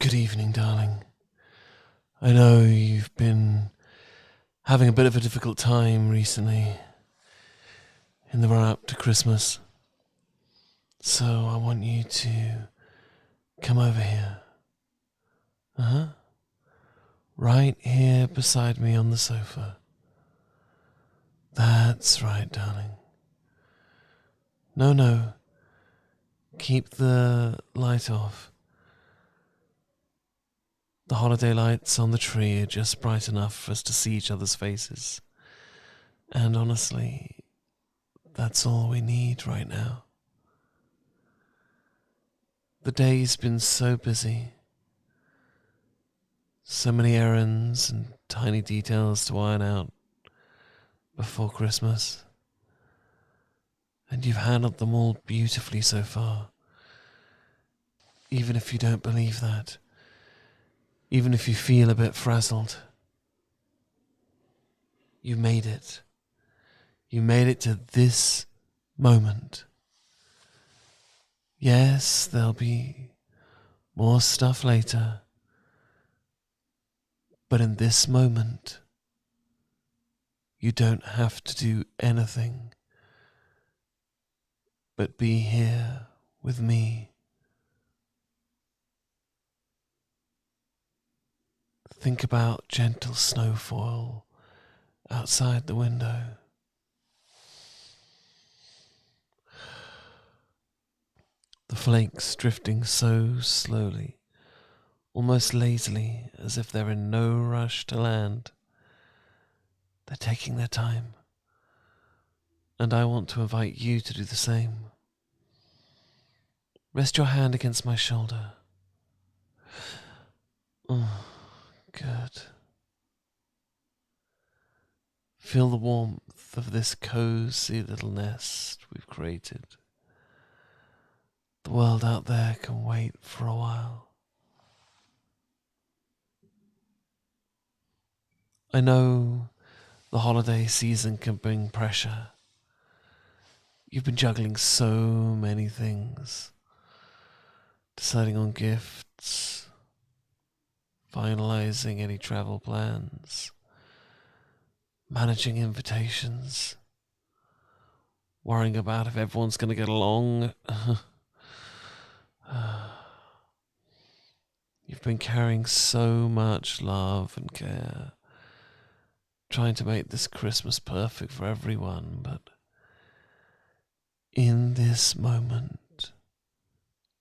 Good evening, darling. I know you've been having a bit of a difficult time recently in the run up to Christmas. So I want you to come over here. Right here beside me on the sofa. That's right, darling. No. Keep the light off. The holiday lights on the tree are just bright enough for us to see each other's faces. And honestly, that's all we need right now. The day's been so busy. So many errands and tiny details to iron out before Christmas. And you've handled them all beautifully so far. Even if you don't believe that. Even if you feel a bit frazzled. You made it. You made it to this moment. Yes, there'll be more stuff later. But in this moment, you don't have to do anything but be here with me. Think about gentle snowfall outside the window. The flakes drifting so slowly, almost lazily, as if they're in no rush to land. They're taking their time. And I want to invite you to do the same. Rest your hand against my shoulder. Oh, good. Feel the warmth of this cozy little nest we've created. The world out there can wait for a while. I know the holiday season can bring pressure. You've been juggling so many things. Deciding on gifts, finalizing any travel plans, managing invitations, worrying about if everyone's going to get along. You've been carrying so much love and care, trying to make this Christmas perfect for everyone, but in this moment,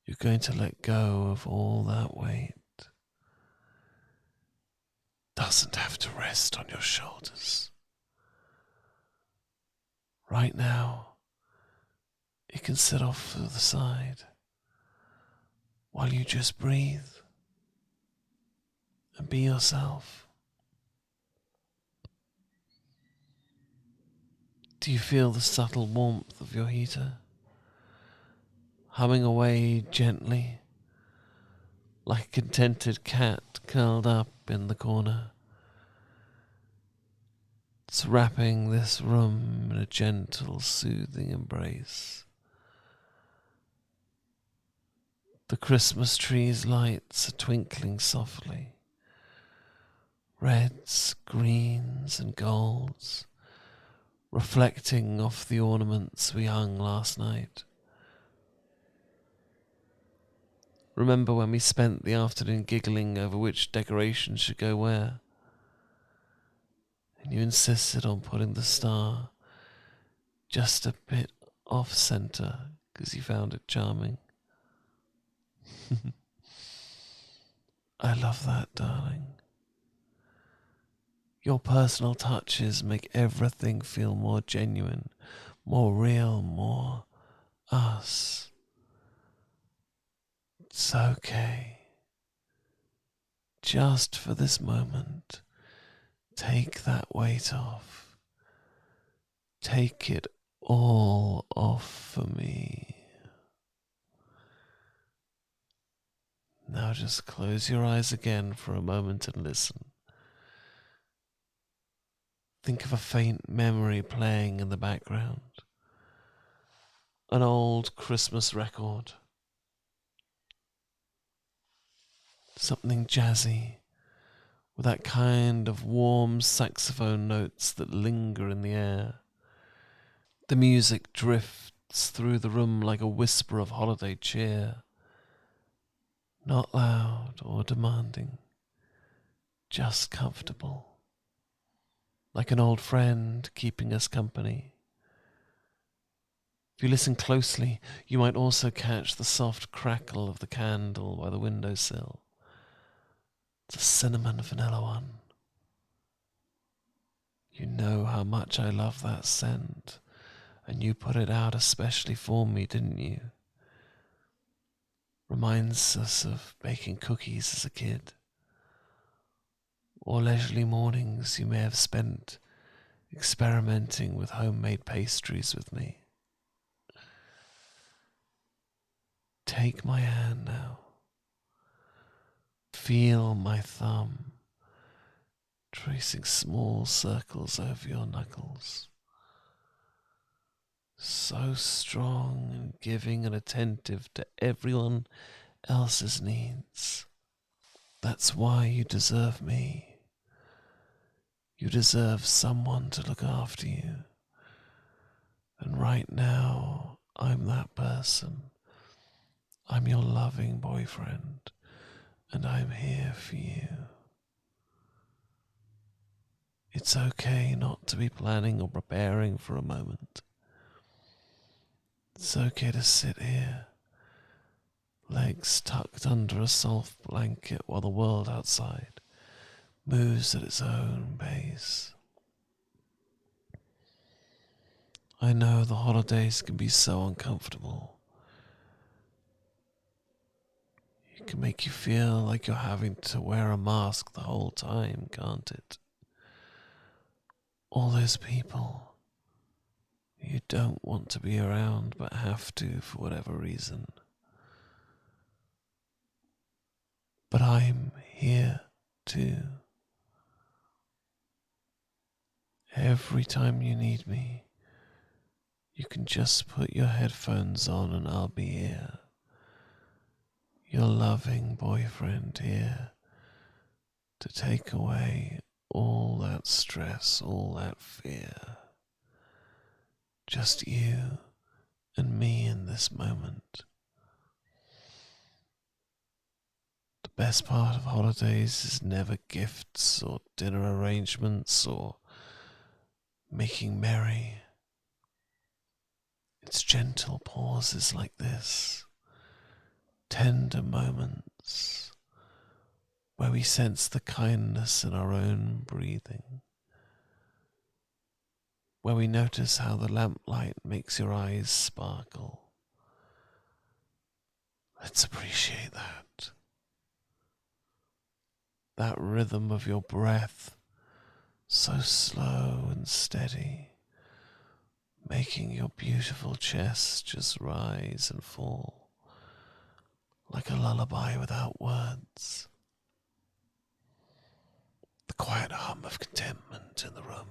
you're going to let go of all that weight. Doesn't have to rest on your shoulders. Right now, it can sit off to the side while you just breathe and be yourself. Do you feel the subtle warmth of your heater humming away gently like a contented cat curled up in the corner? It's wrapping this room in a gentle, soothing embrace. The Christmas tree's lights are twinkling softly. Reds, greens and golds, reflecting off the ornaments we hung last night. Remember when we spent the afternoon giggling over which decorations should go where? And you insisted on putting the star just a bit off center because you found it charming. I love that, darling. Your personal touches make everything feel more genuine, more real, more us. It's okay. Just for this moment, take that weight off. Take it all off for me. Now just close your eyes again for a moment and listen. Think of a faint memory playing in the background. An old Christmas record. Something jazzy, with that kind of warm saxophone notes that linger in the air. The music drifts through the room like a whisper of holiday cheer, not loud or demanding, just comfortable, like an old friend keeping us company. If you listen closely, you might also catch the soft crackle of the candle by the windowsill. It's a cinnamon vanilla one. You know how much I love that scent, and you put it out especially for me, didn't you? Reminds us of baking cookies as a kid, or leisurely mornings you may have spent experimenting with homemade pastries with me. Take my hand now. Feel my thumb tracing small circles over your knuckles. So strong and giving and attentive to everyone else's needs. That's why you deserve me. You deserve someone to look after you. And right now, I'm that person. I'm your loving boyfriend, and I'm here for you. It's okay not to be planning or preparing for a moment. It's okay to sit here, legs tucked under a soft blanket while the world outside moves at its own pace. I know the holidays can be so uncomfortable. It can make you feel like you're having to wear a mask the whole time, can't it? All those people you don't want to be around but have to for whatever reason. But I'm here too. Every time you need me, you can just put your headphones on and I'll be here. Your loving boyfriend here to take away all that stress, all that fear. Just you and me in this moment. The best part of holidays is never gifts or dinner arrangements or making merry. It's gentle pauses like this, tender moments where we sense the kindness in our own breathing, where we notice how the lamplight makes your eyes sparkle. Let's appreciate that. That rhythm of your breath, so slow and steady, making your beautiful chest just rise and fall like a lullaby without words. The quiet hum of contentment in the room.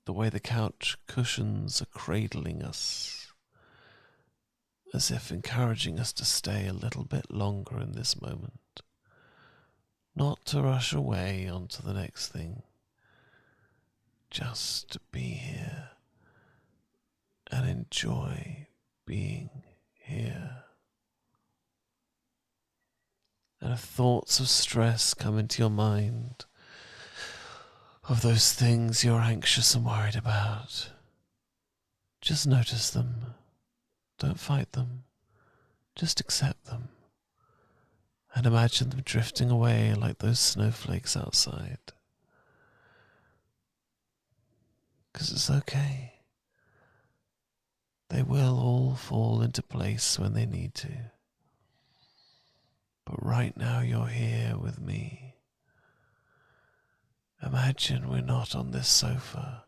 The way the couch cushions are cradling us, as if encouraging us to stay a little bit longer in this moment. Not to rush away onto the next thing. Just to be here and enjoy being here. And if thoughts of stress come into your mind, of those things you're anxious and worried about, just notice them. Don't fight them. Just accept them. And imagine them drifting away like those snowflakes outside. Because it's okay. They will all fall into place when they need to. But right now you're here with me. Imagine we're not on this sofa,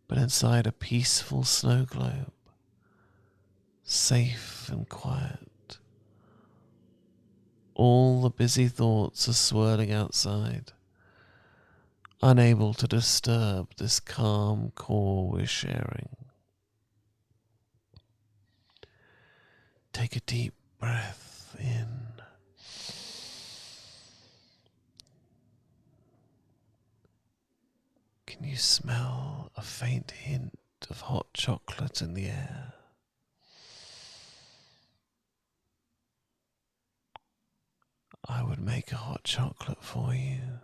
but inside a peaceful snow globe, safe and quiet. All the busy thoughts are swirling outside, unable to disturb this calm core we're sharing. Take a deep breath in smell a faint hint of hot chocolate in the air. I would make a hot chocolate for you.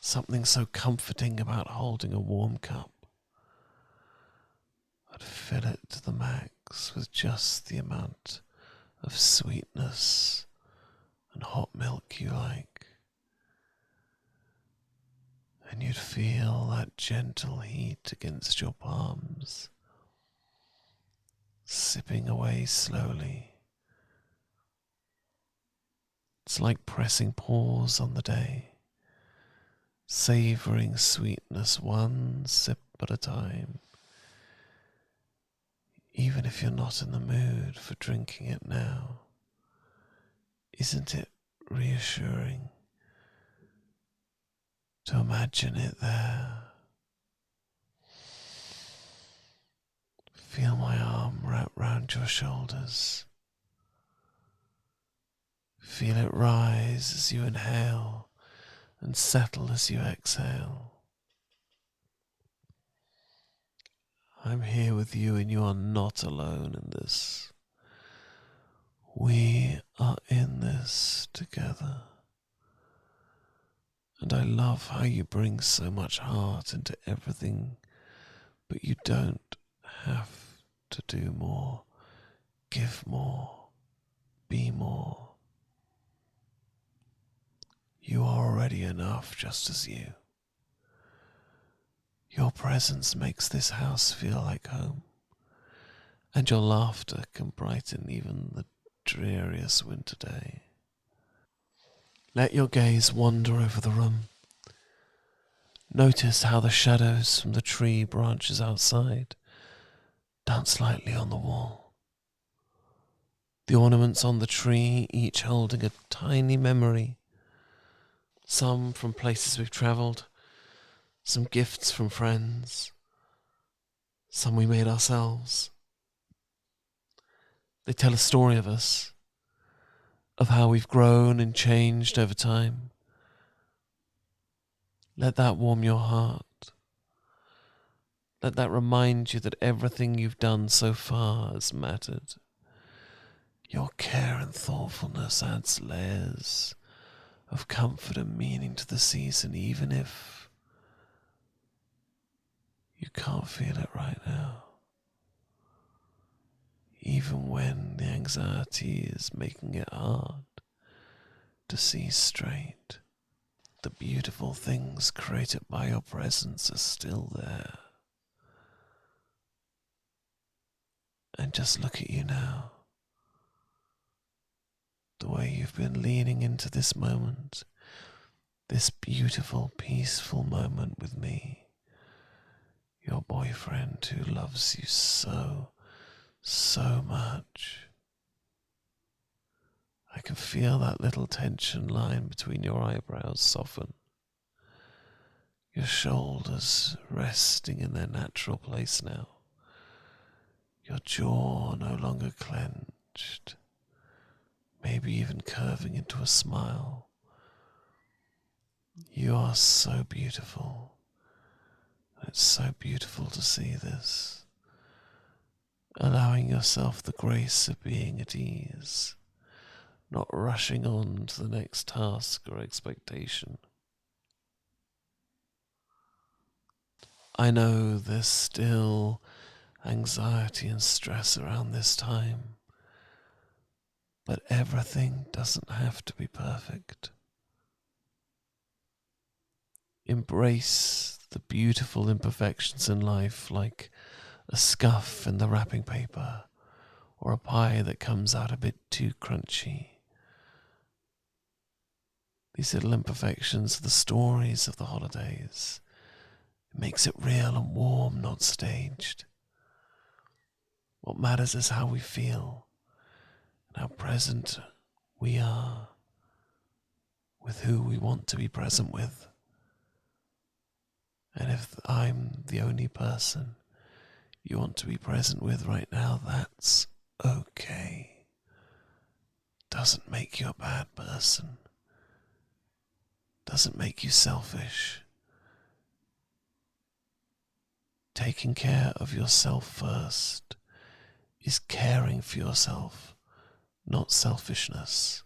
Something so comforting about holding a warm cup. I'd fill it to the max with just the amount of sweetness and hot milk you like. And you'd feel that gentle heat against your palms, sipping away slowly. It's like pressing pause on the day, savouring sweetness one sip at a time. Even if you're not in the mood for drinking it now, isn't it reassuring to imagine it there? Feel my arm wrap round your shoulders. Feel it rise as you inhale and settle as you exhale. I'm here with you and you are not alone in this. We are in this together. And I love how you bring so much heart into everything, but you don't have to do more, give more, be more. You are already enough just as you. Your presence makes this house feel like home, and your laughter can brighten even the dreariest winter day. Let your gaze wander over the room. Notice how the shadows from the tree branches outside dance lightly on the wall. The ornaments on the tree, each holding a tiny memory. Some from places we've travelled, some gifts from friends, some we made ourselves. They tell a story of us, of how we've grown and changed over time. Let that warm your heart. Let that remind you that everything you've done so far has mattered. Your care and thoughtfulness adds layers of comfort and meaning to the season, even if you can't feel it right now. Even when the anxiety is making it hard to see straight, the beautiful things created by your presence are still there. And just look at you now. The way you've been leaning into this moment, this beautiful, peaceful moment with me, your boyfriend who loves you so, so much. I can feel that little tension line between your eyebrows soften, your shoulders resting in their natural place now, your jaw no longer clenched, maybe even curving into a smile. You are so beautiful. It's so beautiful to see this. Allowing yourself the grace of being at ease, not rushing on to the next task or expectation. I know there's still anxiety and stress around this time, but everything doesn't have to be perfect. Embrace the beautiful imperfections in life, like a scuff in the wrapping paper or a pie that comes out a bit too crunchy. These little imperfections are the stories of the holidays. It makes it real and warm, not staged. What matters is how we feel and how present we are with who we want to be present with. And if I'm the only person you want to be present with right now, that's okay. Doesn't make you a bad person. Doesn't make you selfish. Taking care of yourself first is caring for yourself, not selfishness.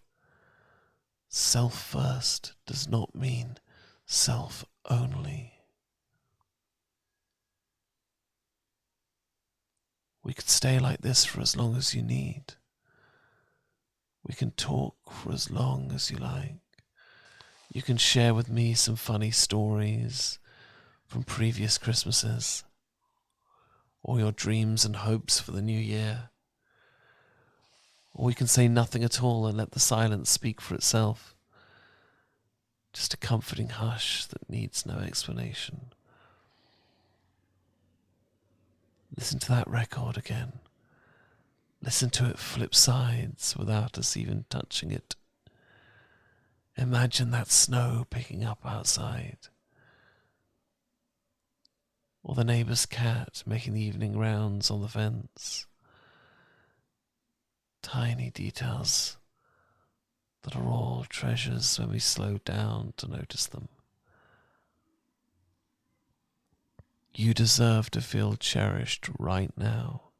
Self first does not mean self only. We could stay like this for as long as you need. We can talk for as long as you like. You can share with me some funny stories from previous Christmases, or your dreams and hopes for the new year. Or we can say nothing at all and let the silence speak for itself. Just a comforting hush that needs no explanation. Listen to that record again. Listen to it flip sides without us even touching it. Imagine that snow picking up outside. Or the neighbour's cat making the evening rounds on the fence. Tiny details that are all treasures when we slow down to notice them. You deserve to feel cherished right now,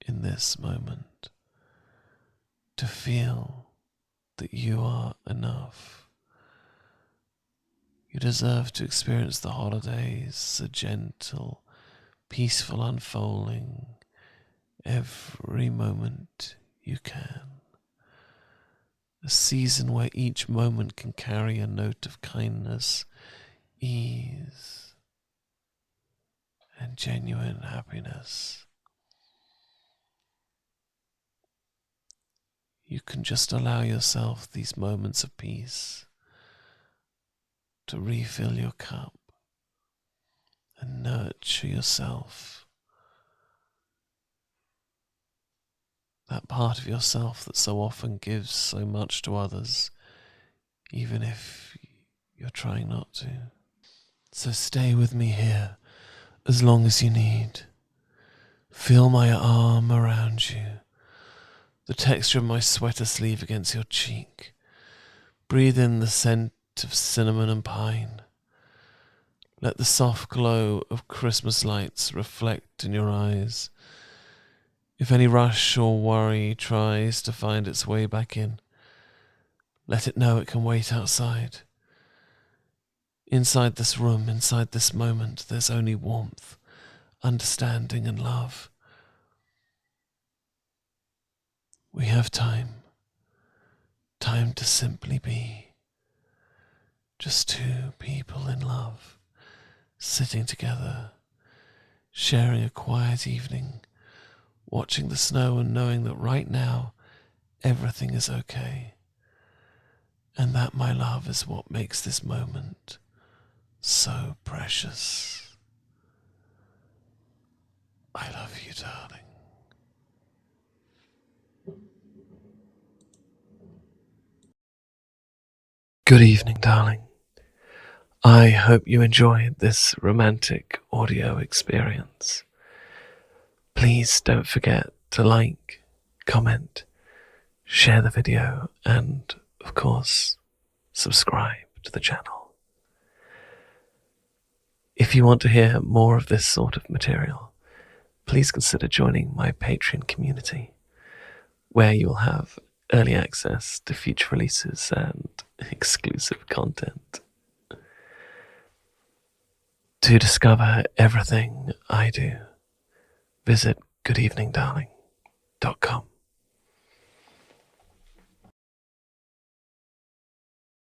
in this moment. To feel that you are enough. You deserve to experience the holidays, a gentle, peaceful unfolding, every moment you can. A season where each moment can carry a note of kindness, ease, and genuine happiness. You can just allow yourself these moments of peace to refill your cup and nurture yourself. That part of yourself that so often gives so much to others, even if you're trying not to. So stay with me here as long as you need. Feel my arm around you, the texture of my sweater sleeve against your cheek. Breathe in the scent of cinnamon and pine. Let the soft glow of Christmas lights reflect in your eyes. If any rush or worry tries to find its way back in, let it know it can wait outside. Inside this room, inside this moment, there's only warmth, understanding and love. We have time to simply be. Just two people in love, sitting together, sharing a quiet evening, watching the snow and knowing that right now everything is okay. And that, my love, is what makes this moment so precious. I love you, darling. Good evening, darling. I hope you enjoyed this romantic audio experience. Please don't forget to like, comment, share the video, and, of course, subscribe to the channel. If you want to hear more of this sort of material, please consider joining my Patreon community, where you'll have early access to future releases and exclusive content. To discover everything I do, visit goodeveningdarling.com.